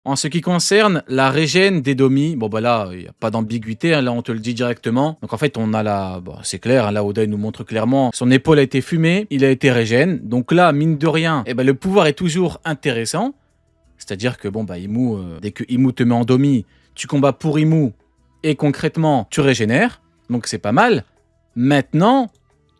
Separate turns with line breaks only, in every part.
En ce qui concerne la régène des Domi, bon bah là, il y a pas d'ambiguïté, hein, là on te le dit directement. Donc en fait, on a la bon, c'est clair, hein, là Oda il nous montre clairement, son épaule a été fumée, il a été régène. Donc là, mine de rien, eh ben, le pouvoir est toujours intéressant. C'est-à-dire que bon bah Imu, dès que Imu te met en Domi, tu combats pour Imu et concrètement, tu régénères. Donc c'est pas mal. Maintenant,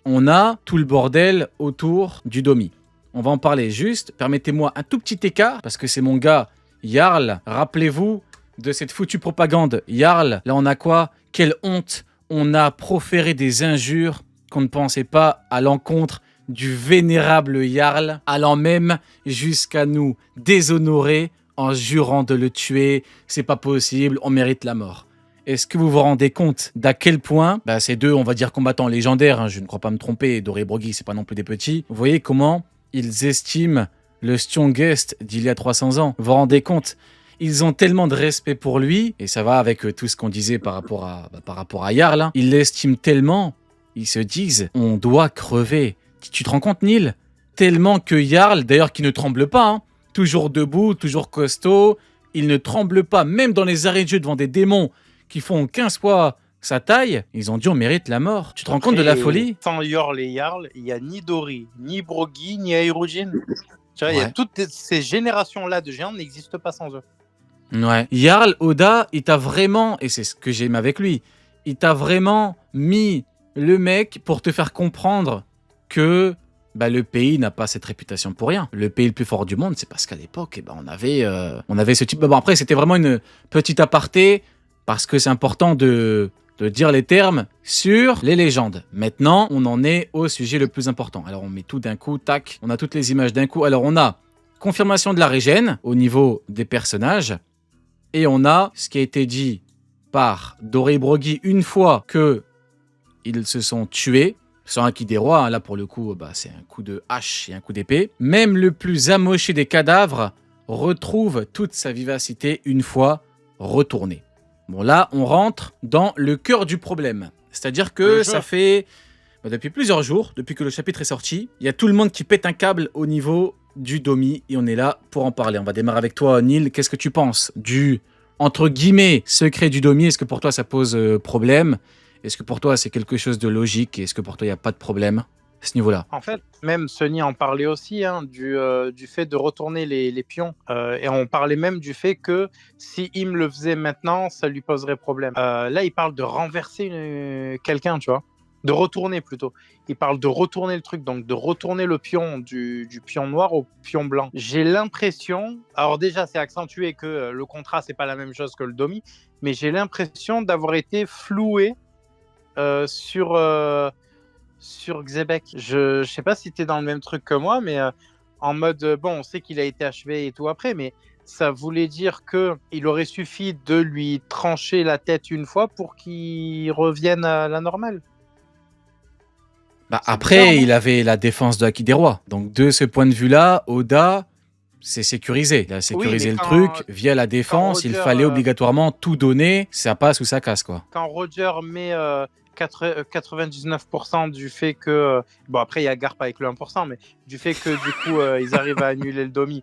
on a tout le bordel autour du Domi. On va en parler juste. Permettez-moi un tout petit écart, parce que c'est mon gars Jarl. Rappelez-vous de cette foutue propagande. Jarl, là on a quoi? Quelle honte! On a proféré des injures qu'on ne pensait pas à l'encontre du vénérable Jarl, allant même jusqu'à nous déshonorer en jurant de le tuer. C'est pas possible, on mérite la mort. Est-ce que vous vous rendez compte d'à quel point ces deux, on va dire, combattants légendaires, hein, je ne crois pas me tromper, Doré et Broggy, c'est pas non plus des petits, vous voyez comment ils estiment le strongest d'il y a 300 ans. Vous vous rendez compte? Ils ont tellement de respect pour lui, et ça va avec tout ce qu'on disait par rapport à Jarl, hein. Ils l'estiment tellement, ils se disent, on doit crever. Tu te rends compte, Neil? Tellement que Jarl, d'ailleurs qui ne tremble pas, hein, toujours debout, toujours costaud, il ne tremble pas, même dans les arrêts de jeu devant des démons qui font 15 fois sa taille, ils ont dit on mérite la mort. Tu te rends compte de la folie?
Sans Yorl et Jarl, il n'y a ni Dori, ni Broggy, ni Aerujin. Tu vois, il y a toutes ces générations-là de géants n'existent pas sans eux.
Ouais. Jarl, Oda, il t'a vraiment, et c'est ce que j'aime avec lui, il t'a vraiment mis le mec pour te faire comprendre que le pays n'a pas cette réputation pour rien. Le pays le plus fort du monde, c'est parce qu'à l'époque, on avait ce type... Bon, après, c'était vraiment une petite aparté, parce que c'est important de dire les termes sur les légendes. Maintenant, on en est au sujet le plus important. Alors, on met tout d'un coup, tac, on a toutes les images d'un coup. Alors, on a confirmation de la régène au niveau des personnages, et on a ce qui a été dit par Doré et Broggy une fois que ils se sont tués, sans un qui des rois, hein, là pour le coup, c'est un coup de hache et un coup d'épée. Même le plus amoché des cadavres retrouve toute sa vivacité une fois retourné. Bon là, on rentre dans le cœur du problème. C'est-à-dire que ça fait, depuis plusieurs jours, depuis que le chapitre est sorti, il y a tout le monde qui pète un câble au niveau du Domi, et on est là pour en parler. On va démarrer avec toi, Neil. Qu'est-ce que tu penses du, entre guillemets, secret du Domi? Est-ce que pour toi ça pose problème? Est-ce que pour toi c'est quelque chose de logique? Est-ce que pour toi il n'y a pas de problème à ce niveau-là?
En fait, même Sony en parlait aussi, hein, du fait de retourner les pions. Et on parlait même du fait que si Im le faisait maintenant, ça lui poserait problème. Là, il parle de renverser quelqu'un, tu vois. De retourner plutôt. Il parle de retourner le truc, donc de retourner le pion du pion noir au pion blanc. J'ai l'impression, alors déjà c'est accentué que le contrat c'est pas la même chose que le Domi, mais j'ai l'impression d'avoir été floué sur Xebec. Je sais pas si tu es dans le même truc que moi, mais en mode, bon, on sait qu'il a été achevé et tout après, mais ça voulait dire qu'il aurait suffi de lui trancher la tête une fois pour qu'il revienne à la normale.
Après, il avait la défense de Haki des Rois. Donc de ce point de vue-là, Oda, c'est sécurisé. Il a sécurisé le truc via la défense. Roger, il fallait obligatoirement tout donner. Ça passe ou ça casse, quoi.
Quand Roger met 99% du fait que... Bon, après, il y a Garp avec le 1%, mais du fait que, du coup, ils arrivent à annuler le Domi.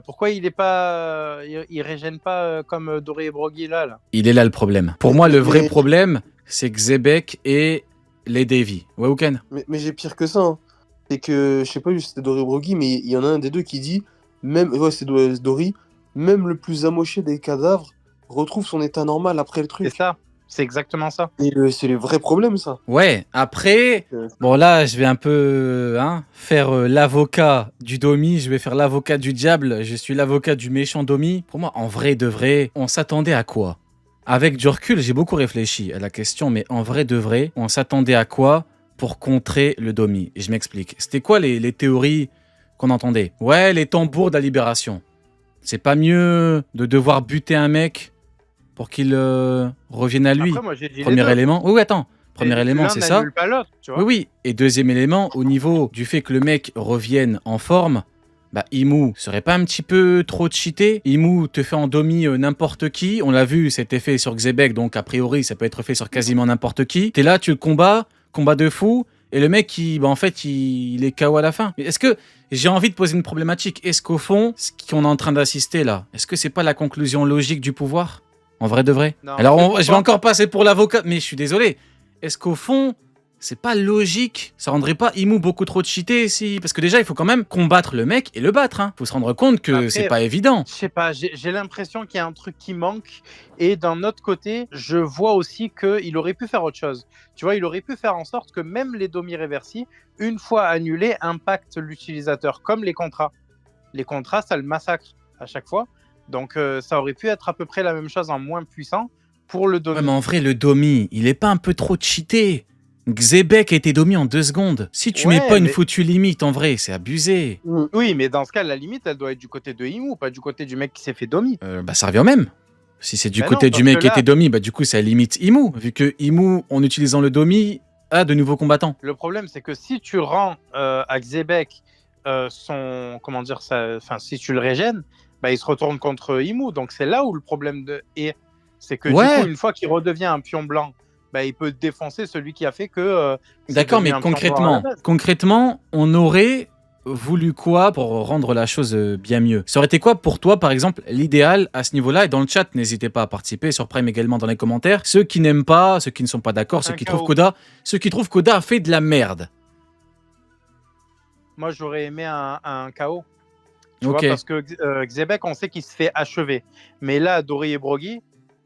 Pourquoi il régène pas comme Doré et Broggy là?
Il est là le problème. Pour moi, le vrai problème, c'est Xebec et les Davy. Ouais, Ouken?
Mais j'ai pire que ça. Hein. C'est que, je sais pas si c'était Doré ou Broggy, mais il y en a un des deux qui dit, c'est Dory, même le plus amoché des cadavres retrouve son état normal après le truc.
C'est ça. C'est exactement ça.
Et c'est le vrai problème, ça.
Ouais, après, bon là, je vais un peu faire l'avocat du Domi, je vais faire l'avocat du diable, je suis l'avocat du méchant Domi. Pour moi, en vrai de vrai, on s'attendait à quoi? Avec du recul, j'ai beaucoup réfléchi à la question, mais en vrai de vrai, on s'attendait à quoi pour contrer le Domi? Et je m'explique. C'était quoi les théories qu'on entendait? Ouais, les tambours de la libération. C'est pas mieux de devoir buter un mec pour qu'il revienne à lui.
Après, moi, j'ai dit
Premier élément. Oui, attends. Premier élément, c'est ça.
Pas l'autre, tu vois.
Oui. Et deuxième élément, au niveau du fait que le mec revienne en forme, Imu serait pas un petit peu trop cheaté? Imu te fait en Domi n'importe qui. On l'a vu, cet effet sur Xebec, donc a priori, ça peut être fait sur quasiment n'importe qui. T'es là, tu le combats, combat de fou, et le mec, en fait, il est KO à la fin. Mais est-ce que j'ai envie de poser une problématique? Est-ce qu'au fond, ce qu'on est en train d'assister là, est-ce que c'est pas la conclusion logique du pouvoir? En vrai de vrai.
Non,
Alors,
mais
je vais
pourquoi?
encore passer pour l'avocat, mais je suis désolé. Est-ce qu'au fond, c'est pas logique? Ça rendrait pas Emu beaucoup trop cheaté si... Parce que déjà, il faut quand même combattre le mec et le battre. Hein. Faut se rendre compte que
Après,
c'est pas évident.
Je sais pas, j'ai l'impression qu'il y a un truc qui manque. Et d'un autre côté, je vois aussi qu'il aurait pu faire autre chose. Tu vois, il aurait pu faire en sorte que même les Domi-Reversi, une fois annulés, impactent l'utilisateur, comme les contrats. Les contrats, ça le massacre à chaque fois. Donc, ça aurait pu être à peu près la même chose en moins puissant pour le
Ouais,
Domi.
mais en vrai, le Domi, il est pas un peu trop cheaté? Xebec a été Domi en 2 secondes. Si tu mets
Ouais,
pas une
mais...
foutue limite, en vrai, c'est abusé.
Oui, mais dans ce cas, la limite, elle doit être du côté de Emu, pas du côté du mec qui s'est fait Domi.
Ça revient au même. Si c'est du
Ben
côté
non,
du
parce
mec
que
qui était
là,
Domi, du coup, ça limite Emu. Vu que Emu, en utilisant le Domi, a de nouveaux combattants.
le problème, c'est que si tu rends à Xebec son... Comment dire ça... Enfin, si tu le régènes, bah, il se retourne contre Emu. Donc, c'est là où le problème est. C'est que du coup,
Ouais,
une fois qu'il redevient un pion blanc, bah, il peut défoncer celui qui a fait que c'est
d'accord,
devenu
mais
un pion blanc à la base.
concrètement, on aurait voulu quoi pour rendre la chose bien mieux? Ça aurait été quoi pour toi, par exemple, l'idéal à ce niveau-là? Et dans le chat, n'hésitez pas à participer, sur Prime également dans les commentaires. Ceux qui n'aiment pas, ceux qui ne sont pas d'accord,
Un chaos.
ceux qui trouvent Koda a fait de la merde.
Moi, j'aurais aimé un KO. Tu
Ok,
vois, parce que Xebec, on sait qu'il se fait achever. Mais là, Dori et Brogy,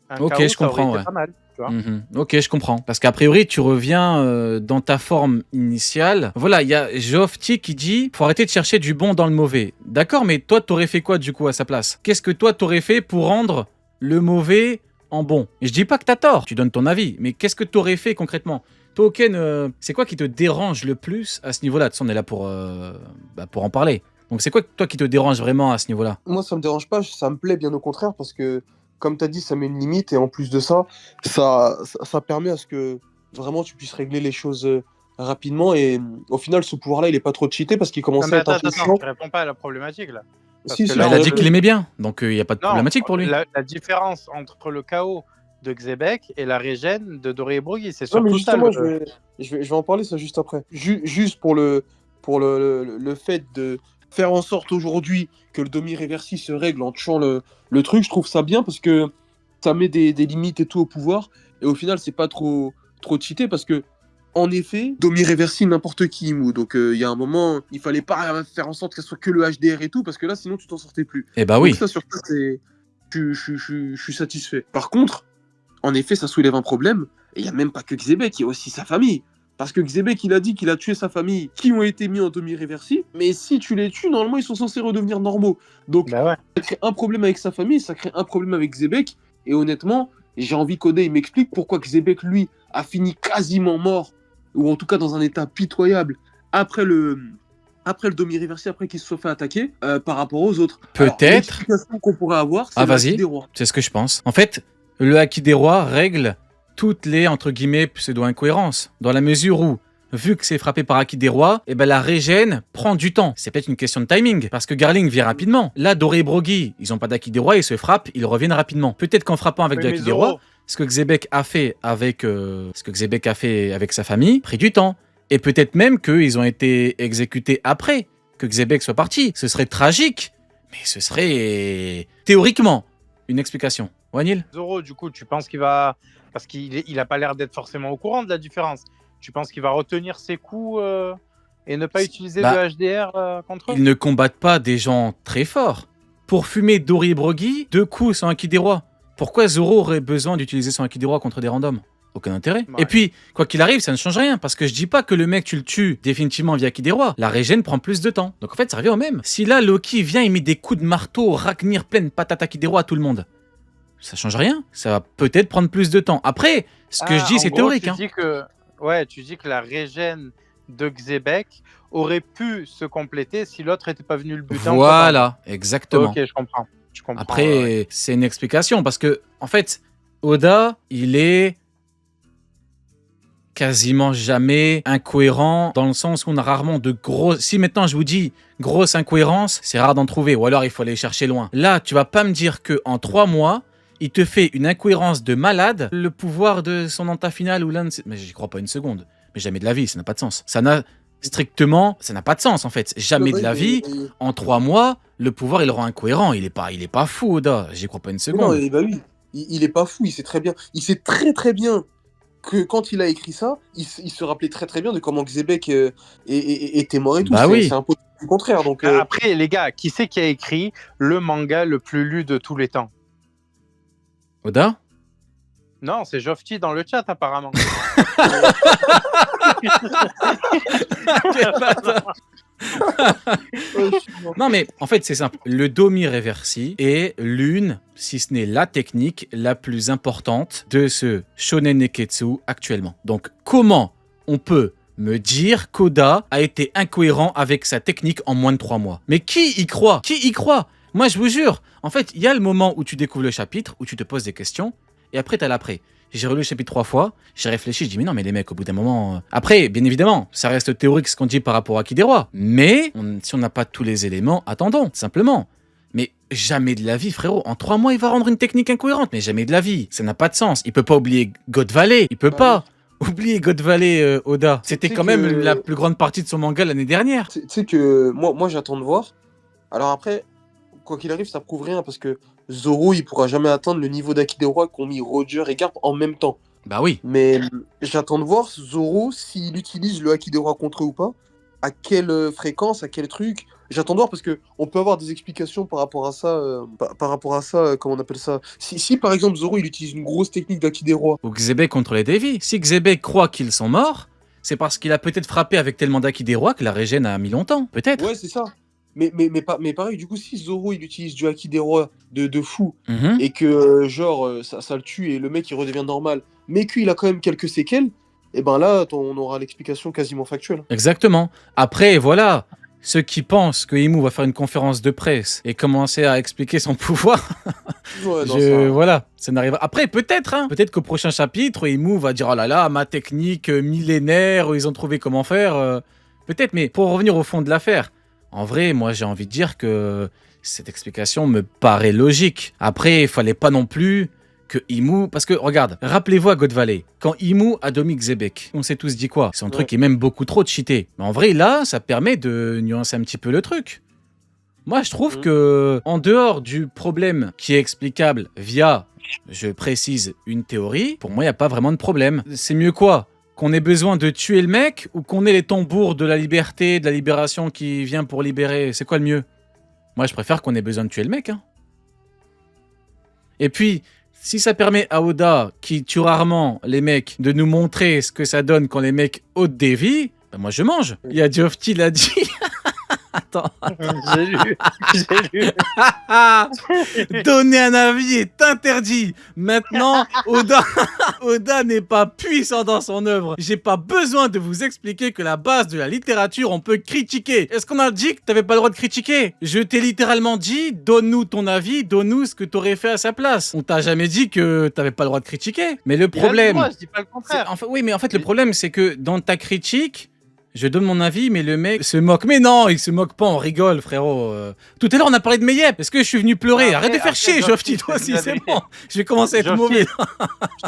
un
ok,
KO,
je
ça aurait
comprends,
été
ouais.
pas mal. Tu vois.
Ok, je comprends. Parce qu'a priori, tu reviens dans ta forme initiale. Voilà, il y a Geofty qui dit faut arrêter de chercher du bon dans le mauvais. D'accord, mais toi, t'aurais fait quoi du coup à sa place? Qu'est-ce que toi, t'aurais fait pour rendre le mauvais en bon? Et je dis pas que t'as tort, tu donnes ton avis, mais qu'est-ce que t'aurais fait concrètement? Toi, Oken, c'est quoi qui te dérange le plus à ce niveau-là? De toute façon, on est là pour en parler. Donc, c'est quoi toi qui te dérange vraiment à ce niveau-là?
Moi, ça me dérange pas, ça me plaît bien au contraire, parce que, comme tu as dit, ça met une limite, et en plus de ça, ça permet à ce que vraiment tu puisses régler les choses rapidement, et au final, ce pouvoir-là, il est pas trop cheaté, parce qu'il
Non,
commençait
mais
à être un
attends,
peu
attends,
chiant.
tu réponds pas à la problématique là. Parce
Si,
que
si,
là,
Bah, il a
je
dit qu'il
réponds.
aimait bien, donc il n'y a pas de
non,
problématique pour lui.
la différence entre le KO de Xebec et la régène de Doré et Brogy, c'est
Non, mais
surtout ça.
justement, je vais en parler ça juste après. Juste pour le fait de faire en sorte aujourd'hui que le demi-réversi se règle en tuant le truc, je trouve ça bien parce que ça met des limites et tout au pouvoir. Et au final, c'est pas trop cheaté parce que, en effet, demi-réversi, n'importe qui, Mou. Donc, il y a un moment, il fallait pas faire en sorte que ce soit que le HDR et tout parce que là, sinon, tu t'en sortais plus.
Eh bah
Donc,
oui.
ça, sur ça, je suis satisfait. Par contre, en effet, ça soulève un problème. Et il n'y a même pas que Xebec, il y a aussi sa famille. Parce que Xebec, il a dit qu'il a tué sa famille, qui ont été mis en demi-réversi. Mais si tu les tues, normalement, ils sont censés redevenir normaux. Donc,
Bah ouais.
ça crée un problème avec sa famille, ça crée un problème avec Xebec. Et honnêtement, j'ai envie qu'Oda il m'explique pourquoi Xebec, lui, a fini quasiment mort, ou en tout cas dans un état pitoyable, après le demi-réversi, après qu'il se soit fait attaquer, par rapport aux autres. Alors,
Peut-être.
l'explication qu'on pourrait avoir, c'est
Ah,
le haki
vas-y.
des rois.
C'est ce que je pense. En fait, le haki des rois règle toutes les, entre guillemets, pseudo-incohérences. Dans la mesure où, vu que c'est frappé par haki des rois, eh ben la régène prend du temps. C'est peut-être une question de timing, parce que Garling vient rapidement. Là, Doré et Brogy, ils ont pas d'haki des rois, ils se frappent, ils reviennent rapidement. Peut-être qu'en frappant avec
Oui,
le
mais
haki des rois,
Zoro,
ce que Xebec a fait avec, sa famille, pris du temps. Et peut-être même qu'ils ont été exécutés après que Xebec soit parti. Ce serait tragique, mais ce serait théoriquement une explication. Wanil?
Zoro, du coup, tu penses qu'il va... Parce qu'il a pas l'air d'être forcément au courant de la différence. Tu penses qu'il va retenir ses coups et ne pas utiliser
Bah,
le HDR contre eux?
Ils ne combattent pas des gens très forts. Pour fumer Dory et Brogy, 2 coups sans haki des rois. Pourquoi Zoro aurait besoin d'utiliser son haki des rois contre des randoms? Aucun intérêt.
Ouais.
Et puis, quoi qu'il arrive, ça ne change rien, parce que je dis pas que le mec, tu le tues définitivement via haki des rois. La régène prend plus de temps. Donc en fait, ça revient au même. Si là, Loki vient, il met des coups de marteau, Ragnir pleine patate haki des rois à tout le monde, ça change rien. Ça va peut-être prendre plus de temps. Après, ce que je dis,
en
c'est
gros,
théorique.
Tu
Hein.
dis que... Ouais, tu dis que la régène de Xebec aurait pu se compléter si l'autre n'était pas venu le buter.
Voilà, exactement.
Ok, je comprends.
Après,
ouais.
c'est une explication, parce que, en fait, Oda, il est quasiment jamais incohérent, dans le sens où on a rarement de grosses... Si maintenant je vous dis grosse incohérence, c'est rare d'en trouver, ou alors il faut aller chercher loin. Là, tu vas pas me dire qu'en 3 mois, il te fait une incohérence de malade, le pouvoir de son enta final ou l'un de ses... Mais j'y crois pas une seconde. Mais jamais de la vie, ça n'a pas de sens. Ça n'a pas de sens en fait. Jamais de la vie. En 3 mois, le pouvoir il le rend incohérent. Il est pas fou, Oda. J'y crois pas une
Mais non,
seconde.
bah oui, il est pas fou, il sait très bien. Il sait très très bien que quand il a écrit ça, il se rappelait très très bien de comment Xebec était mort et tout.
Bah oui.
C'est un peu le contraire. Donc,
Après, les gars, qui c'est qui a écrit le manga le plus lu de tous les temps?
Oda?
Non, c'est Jofti dans le chat, apparemment.
Non mais en fait c'est simple. Le Domi Reversi est l'une, si ce n'est la technique la plus importante de ce Shonen Neketsu actuellement. Donc comment on peut me dire qu'Oda a été incohérent avec sa technique en moins de 3 mois? Mais qui y croit? Qui y croit? Moi je vous jure, en fait il y a le moment où tu découvres le chapitre, où tu te poses des questions, et après t'as l'après. J'ai relu le chapitre 3 fois, j'ai réfléchi, je dis mais non mais les mecs au bout d'un moment... Après, bien évidemment, ça reste théorique ce qu'on dit par rapport à Kideroy, mais si on n'a pas tous les éléments, attendons, simplement. Mais jamais de la vie frérot, en 3 mois il va rendre une technique incohérente, mais jamais de la vie, ça n'a pas de sens. Il peut pas oublier God Valley, il peut pas oublier God Valley Oda. C'était quand même la plus grande partie de son manga l'année dernière.
Tu sais que moi j'attends de voir. Alors après, quoi qu'il arrive, ça prouve rien parce que Zoro, il pourra jamais atteindre le niveau d'Akileora qu'ont mis Roger et Garp en même temps.
Bah oui.
Mais j'attends de voir Zoro s'il utilise le Akileora contre eux ou pas, à quelle fréquence, à quel truc. J'attends de voir parce que on peut avoir des explications par rapport à ça, comment on appelle ça. Si par exemple Zoro il utilise une grosse technique d'Akileora.
Ou Xebec contre les Devi. Si Xebec croit qu'ils sont morts, c'est parce qu'il a peut-être frappé avec tellement d'Akileora que la régène a mis longtemps, peut-être.
Ouais, c'est ça. Mais pareil, du coup, si Zoro il utilise du Haki des rois de fou et que ça le tue et le mec il redevient normal, mais qu'il a quand même quelques séquelles, et ben là on aura l'explication quasiment factuelle.
Exactement. Après, voilà, ceux qui pensent que Imu va faire une conférence de presse et commencer à expliquer son pouvoir,
Ouais, non,
voilà, ça n'arrive. Après, peut-être, hein, peut-être qu'au prochain chapitre, Imu va dire oh là là, ma technique millénaire, ils ont trouvé comment faire. Peut-être, mais pour revenir au fond de l'affaire. En vrai, moi, j'ai envie de dire que cette explication me paraît logique. Après, il fallait pas non plus que Imu... Parce que, regarde, rappelez-vous à God Valley, quand Imu a dominé Xebec, on s'est tous dit quoi? C'est un truc qui est même beaucoup trop cheaté. Mais en vrai, là, ça permet de nuancer un petit peu le truc. Moi, je trouve que, en dehors du problème qui est explicable via, je précise, une théorie, pour moi, il n'y a pas vraiment de problème. C'est mieux quoi? Qu'on ait besoin de tuer le mec ou qu'on ait les tambours de la liberté, de la libération qui vient pour libérer? C'est quoi le mieux? Moi, je préfère qu'on ait besoin de tuer le mec. Hein. Et puis, si ça permet à Oda, qui tue rarement les mecs, de nous montrer ce que ça donne quand les mecs ôtent des vies, ben moi je mange. Il y a Geoffrey l'a dit. Attends.
J'ai lu.
Donner un avis est interdit. Maintenant, Oda n'est pas puissant dans son œuvre. J'ai pas besoin de vous expliquer que la base de la littérature, on peut critiquer. Est-ce qu'on a dit que t'avais pas le droit de critiquer? Je t'ai littéralement dit, donne-nous ton avis, donne-nous ce que t'aurais fait à sa place. On t'a jamais dit que t'avais pas le droit de critiquer. Mais le problème...
Moi, je dis pas le contraire.
Oui, mais en fait, le problème, c'est que dans ta critique... Je donne mon avis, mais le mec se moque. Mais non, il se moque pas, on rigole, frérot. Tout à l'heure, on a parlé de Meyep. Est-ce que je suis venu pleurer? Arrête de faire chier, Geoffrey, toi aussi, c'est bon. Je vais commencer à être mauvais.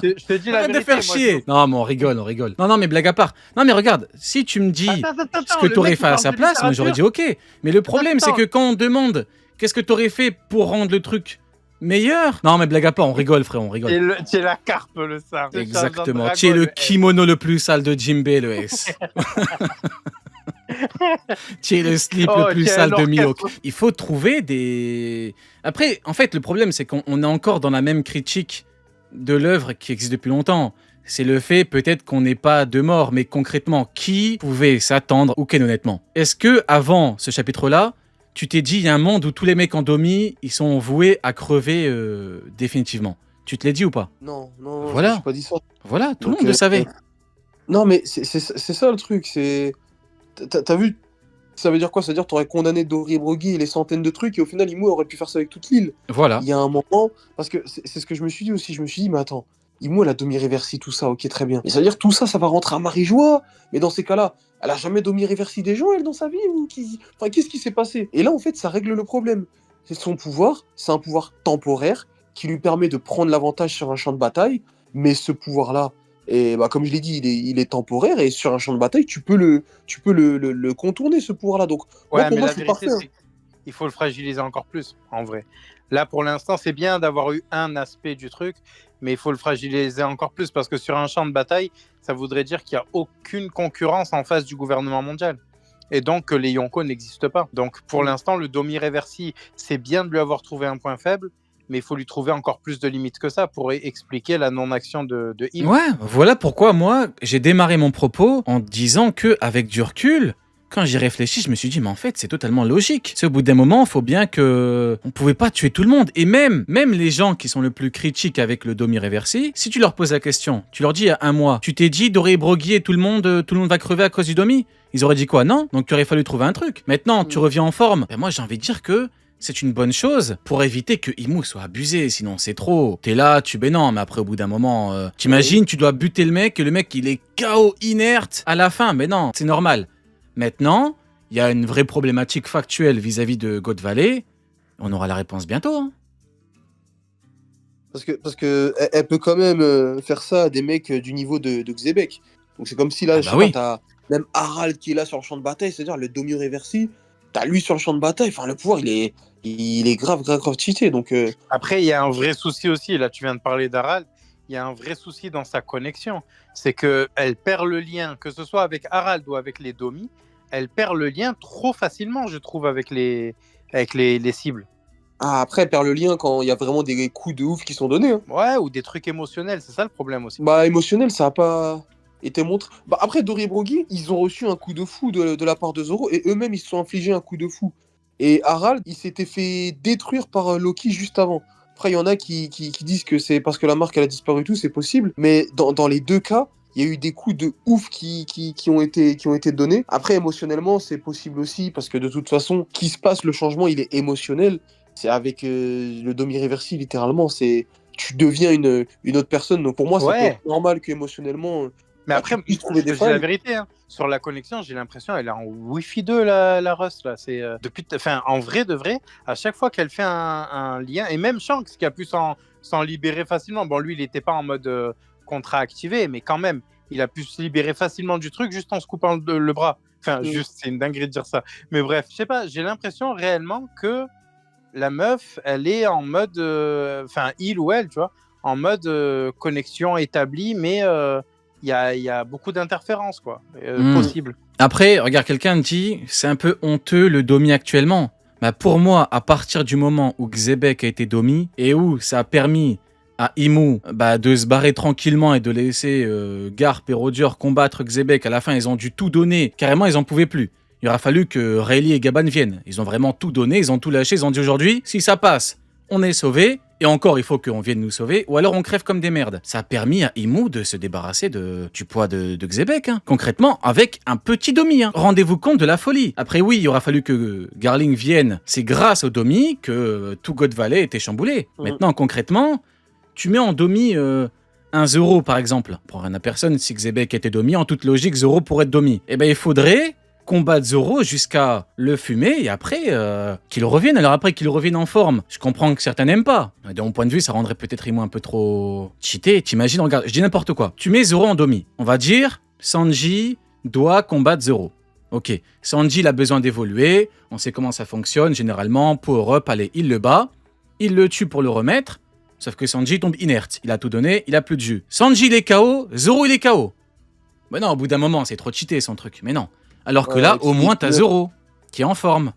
Je te dis la
Arrête
vérité.
de faire chier. Non, mais on rigole, on rigole. Non, mais blague à part. Non, mais regarde, si tu me dis ce que t'aurais fait à sa place, moi j'aurais dit ok. Mais le problème, c'est que quand on demande qu'est-ce que t'aurais fait pour rendre le truc meilleur. Non, mais blague à part, on rigole, frère, on rigole.
Tu es la carpe, le sang.
Exactement. Tu es le kimono le plus sale de Jinbei, le S. Tu es le slip le plus sale de Mihawk. Il faut trouver des... Après, en fait, le problème, c'est qu'on est encore dans la même critique de l'œuvre qui existe depuis longtemps. C'est le fait, peut-être, qu'on n'ait pas de mort, mais concrètement, qui pouvait s'attendre, ou Ken, honnêtement? Est-ce que, avant ce chapitre-là, tu t'es dit, il y a un monde où tous les mecs en Domi, ils sont voués à crever définitivement? Tu te l'as dit ou pas?
Non,
voilà.
j'ai pas dit ça.
Voilà, tout le monde le savait.
Non, mais c'est ça le truc, c'est... T'as vu, ça veut dire quoi? Ça veut dire que t'aurais condamné Dori et Brogy et les centaines de trucs, et au final, Imu aurait pu faire ça avec toute l'île.
Voilà.
Il y a un moment, parce que c'est ce que je me suis dit aussi, je me suis dit, mais attends, Imu, elle a demi-réversi tout ça, ok, très bien. Mais ça veut dire tout ça, ça va rentrer à Marie-Joie. Mais dans ces cas-là, elle a jamais demi-réversi des gens, elle, dans sa vie ou Enfin, qu'est-ce qui s'est passé? Et là, en fait, ça règle le problème. C'est son pouvoir, c'est un pouvoir temporaire qui lui permet de prendre l'avantage sur un champ de bataille, mais ce pouvoir-là, Et bah, comme je l'ai dit, il est temporaire et sur un champ de bataille, tu peux le contourner ce pouvoir-là. Donc, moi,
Ouais,
pour
mais
moi,
la
c'est
vérité,
parfait, hein.
c'est qu'il faut le fragiliser encore plus, en vrai. Là, pour l'instant, c'est bien d'avoir eu un aspect du truc, mais il faut le fragiliser encore plus parce que sur un champ de bataille, ça voudrait dire qu'il n'y a aucune concurrence en face du gouvernement mondial. Et donc que les Yonko n'existent pas. Donc pour l'instant, le Domi Reversi, c'est bien de lui avoir trouvé un point faible, mais il faut lui trouver encore plus de limites que ça pour expliquer la non-action de Im.
Ouais, voilà pourquoi moi, j'ai démarré mon propos en disant que avec du recul, quand j'y réfléchis, je me suis dit, mais en fait, c'est totalement logique. C'est au bout d'un moment, il faut bien que... On pouvait pas tuer tout le monde. Et même les gens qui sont le plus critiques avec le Domi Reversi, si tu leur poses la question, tu leur dis il y a un mois, tu t'es dit, Doré Brogui et tout le monde va crever à cause du Domi. Ils auraient dit quoi? Non. Donc il aurait fallu trouver un truc. Maintenant, tu reviens en forme. Ben moi, j'ai envie de dire que c'est une bonne chose pour éviter que Imu soit abusé, sinon c'est trop. T'es là, ben non, mais après au bout d'un moment, t'imagines, tu dois buter le mec et le mec il est KO inerte à la fin, mais non, c'est normal. Maintenant, il y a une vraie problématique factuelle vis-à-vis de God Valley, on aura la réponse bientôt. Hein.
Parce que elle peut quand même faire ça à des mecs du niveau de Xebec. Donc c'est comme si là,
Ah
je
bah
sais pas,
oui.
t'as même Harald qui est là sur le champ de bataille, c'est-à-dire le Domi Reversi, t'as lui sur le champ de bataille, enfin le pouvoir il est grave cheaté. Donc
Après, il y a un vrai souci aussi, là tu viens de parler d'Harald, il y a un vrai souci dans sa connexion. C'est qu'elle perd le lien, que ce soit avec Harald ou avec les Domi, elle perd le lien trop facilement, je trouve, avec les cibles.
après elle perd le lien quand il y a vraiment des coups de ouf qui sont donnés, hein.
Ouais, ou des trucs émotionnels, c'est ça le problème aussi.
Bah émotionnel, ça a pas été montré. Bah après Dory et Broggy, ils ont reçu un coup de fou de la part de Zoro et eux-mêmes ils se sont infligés un coup de fou. Et Harald, il s'était fait détruire par Loki juste avant. Après, il y en a qui disent que c'est parce que la marque elle a disparu et tout, c'est possible. Mais dans les deux cas, il y a eu des coups de ouf qui ont été donnés. Après, émotionnellement, c'est possible aussi parce que de toute façon, qui se passe, le changement, il est émotionnel. C'est avec le Domi Reversi, littéralement. Tu deviens une autre personne. Donc pour moi, ça peut
Ouais,
être normal qu'émotionnellement,
mais après,
tu puisses trouver des
je dis la
failles.
vérité, hein. Sur la connexion, j'ai l'impression elle est en Wi-Fi 2, la Rust, là. C'est, enfin, en vrai de vrai, à chaque fois qu'elle fait un lien, et même Shanks qui a pu s'en libérer facilement. Bon, lui, il n'était pas en mode contrat activé, mais quand même, il a pu se libérer facilement du truc juste en se coupant le bras. Enfin,
Mm.
juste, c'est une dinguerie de dire ça. Mais bref, je sais pas, j'ai l'impression réellement que la meuf, elle est en mode, enfin, il ou elle, tu vois, en mode connexion établie, mais il y a beaucoup d'interférences, quoi,
Hmm.
possibles.
Après, regarde, quelqu'un dit, c'est un peu honteux le Domi actuellement. Bah pour moi, à partir du moment où Xebec a été Domi et où ça a permis à Imu de se barrer tranquillement et de laisser Garp et Roger combattre Xebec, à la fin ils ont dû tout donner, carrément ils en pouvaient plus. Il aura fallu que Rayleigh et Gaban viennent. Ils ont vraiment tout donné, ils ont tout lâché, ils ont dit aujourd'hui, si ça passe, on est sauvé. Et encore, il faut qu'on vienne nous sauver, ou alors on crève comme des merdes. Ça a permis à Imu de se débarrasser du poids de Xebec, hein. Concrètement, avec un petit Domi. Hein. Rendez-vous compte de la folie. Après, oui, il aura fallu que Garling vienne. C'est grâce au Domi que tout God Valley était chamboulé. Maintenant, concrètement, tu mets en Domi un Zoro, par exemple. Pour rien à personne, si Xebec était Domi, en toute logique, Zoro pourrait être Domi. Eh ben, il faudrait combattre Zoro jusqu'à le fumer et après qu'il revienne. Alors après qu'il revienne en forme, je comprends que certains n'aiment pas. De mon point de vue, ça rendrait peut-être Imo un peu trop cheaté. T'imagines, regarde, je dis n'importe quoi. Tu mets Zoro en Domi. On va dire, Sanji doit combattre Zoro. Ok, Sanji il a besoin d'évoluer, on sait comment ça fonctionne, généralement, power up, allez, il le bat, il le tue pour le remettre, sauf que Sanji tombe inerte, il a tout donné, il a plus de jus. Sanji il est KO, Zoro il est KO. Mais non, au bout d'un moment, c'est trop cheaté son truc, mais non. Alors que là, au moins, t'as Zoro, qui est en forme.